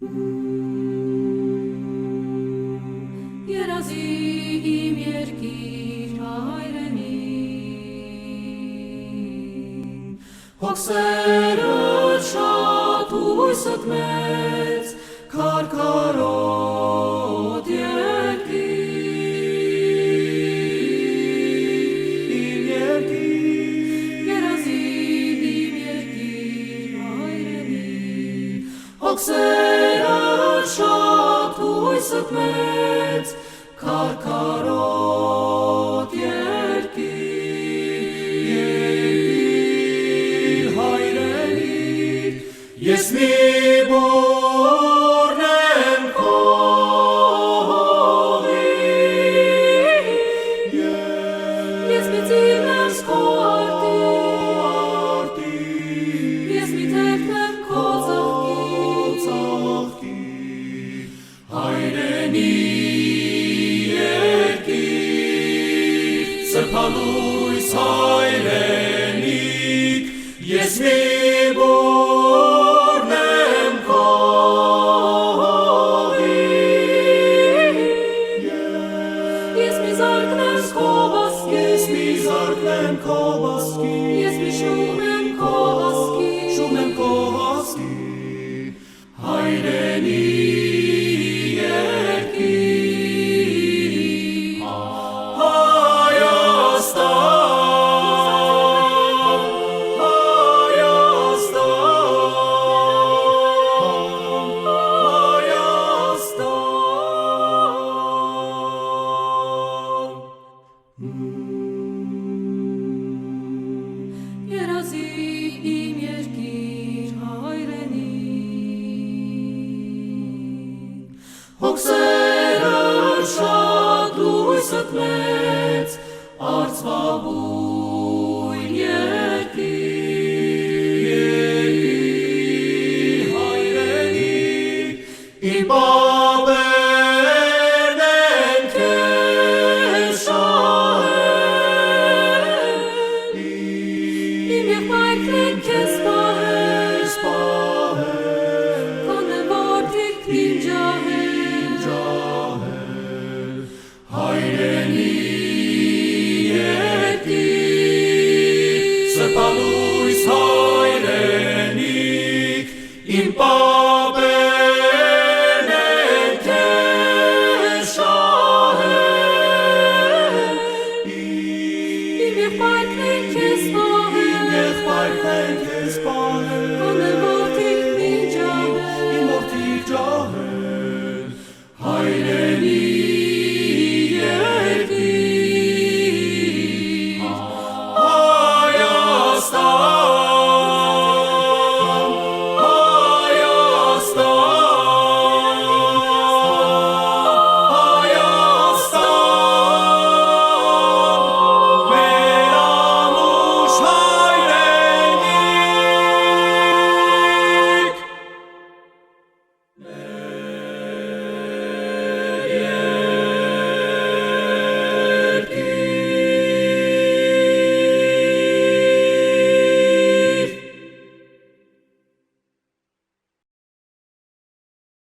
Երազի իմ երկիր հայրենի, հոգսերդ շատ հույսդ մեծ, քարքարոտ երկիր, երազի իմ երկիր հայրենի, հոգսերդ շատ հույսդ մեծ, քարքարոտ երկիր հայրենի, ես մի բուրն եմ քո հողի, ես մի ծիլն եմ քո արտի, ես մի թերթն եմ քո ծաղկի, հայրենի սրբալույս հայրենիք, ես մի բուրն եմ քո հողի, ես մի զարկն եմ քո բասկի, ես մի շուն եմ քո հասկի, հայրենի Երազի իմ երկիր հայրենի, հոգսերդ շատ լույսդ մեծ, արծվաբույն երկիր հայրենի, իմ պապերն են քեզ շահել, իմ եղբայրն են քեզ պահել, կանեմ որդիքն ջահել, հայրենի երկիր, սրբալույս հայրենիք, իմ